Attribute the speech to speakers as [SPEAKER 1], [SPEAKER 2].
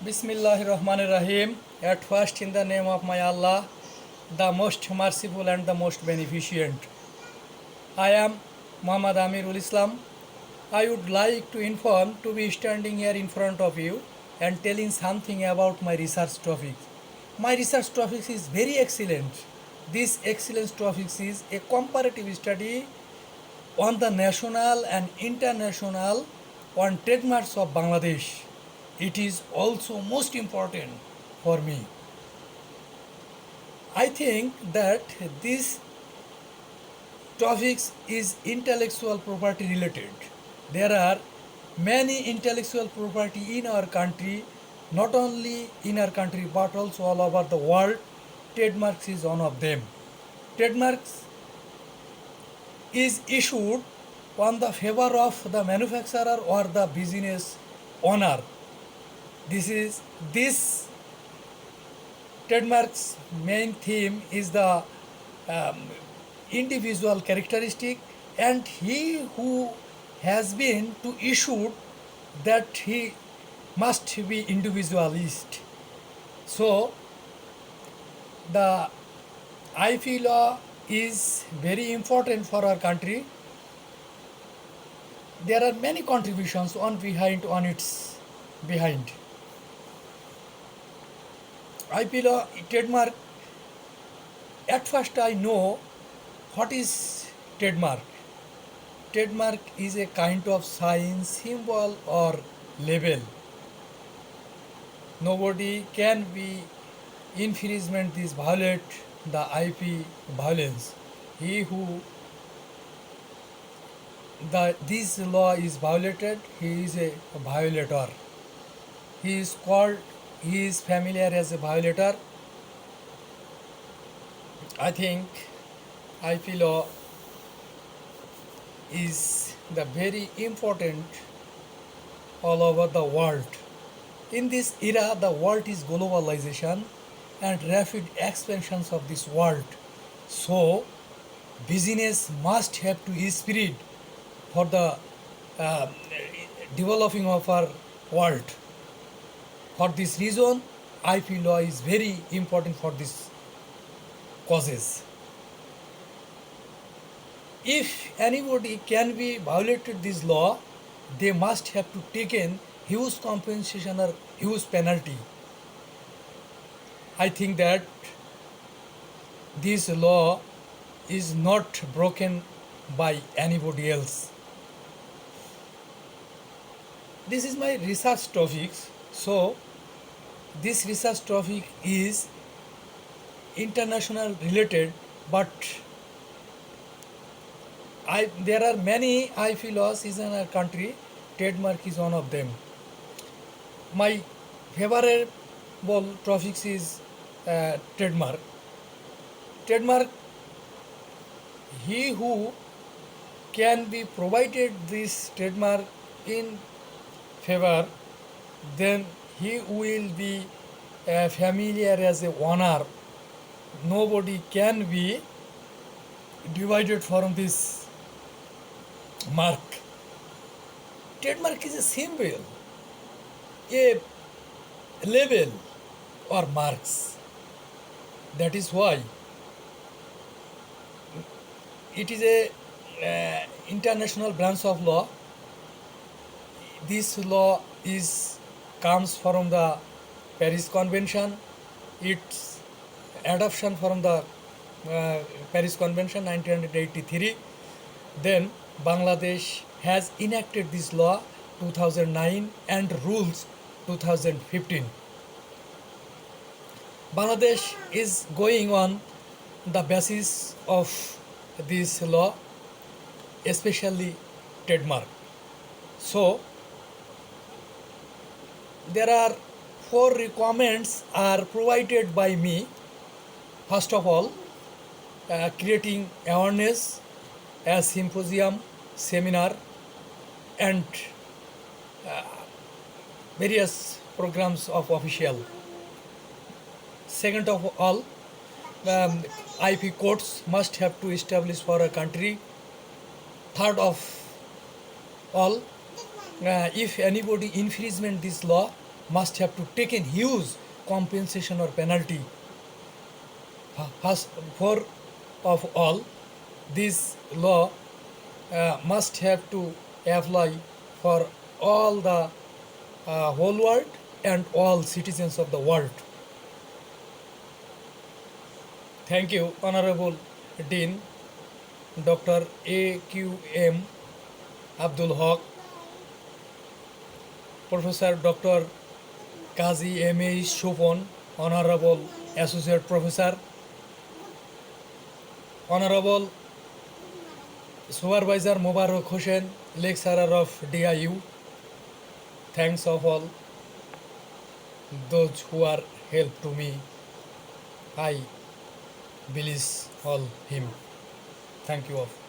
[SPEAKER 1] Bismillahir Rahmanir Rahim. At first, in the name of my Allah, the most merciful and the most beneficent. I am Muhammad Amirul Islam. I would like to inform to be standing here in front of you and telling something about my research topic. My research topic is very excellent. This excellent topic is a comparative study on the national and international on trademarks of Bangladesh. It is also most important for me. I think that this topics is intellectual property related. There are many intellectual property in our country, not only in our country but also all over the world. Trademarks is one of them. Trademarks is issued on the favor of the manufacturer or the business owner. This trademark's main theme is the um, individual characteristic, and he who has been to issued that he must be individualist. So the IP law is very important for our country. There are many contributions on its behind. IP law trademark. At first, I know what is trademark. Trademark is a kind of sign, symbol, or label. Nobody can be infringement this violate the IP violence. He who this law is violated, he is a violator. He is familiar as a violator. I think IP law is the very important all over the world. In this era, the world is globalization and rapid expansions of this world. So, business must have to spirit for the uh, developing of our world. For this reason, IP law is very important for this causes. If anybody can be violated this law, they must have to taken huge compensation or huge penalty. I think that this law is not broken by anybody else. This is my research topics. So this research topic is international related, but there are many IP laws in our country. Trademark is one of them. My favorable topics is trademark. Trademark, he who can be provided this trademark in favor, then he will be familiar as a owner. Nobody can be divided from this mark. Trademark is a symbol, a label or marks. That is why it is a international branch of law. This law comes from the Paris Convention. Its adoption from the Paris Convention 1983. Then Bangladesh has enacted this law 2009 and rules 2015. Bangladesh is going on the basis of this law, especially trademark. So there are 4 requirements are provided by me. First of all, creating awareness as symposium, seminar, and various programs of official. Second of all, IP codes must have to establish for a country. Third of all, if anybody infringement this law, must have to take in huge compensation or penalty. First, for of all, this law must have to apply for all the whole world and all citizens of the world. Thank you, Honorable Dean Dr. A.Q.M. Abdul Haq, Professor Dr. Kazi M.A. Shopon, Honorable Associate Professor, Honorable Supervisor Mubarak Hussain, Lecturer of DIU. Thanks of all those who are help to me. I bless all him. Thank you all.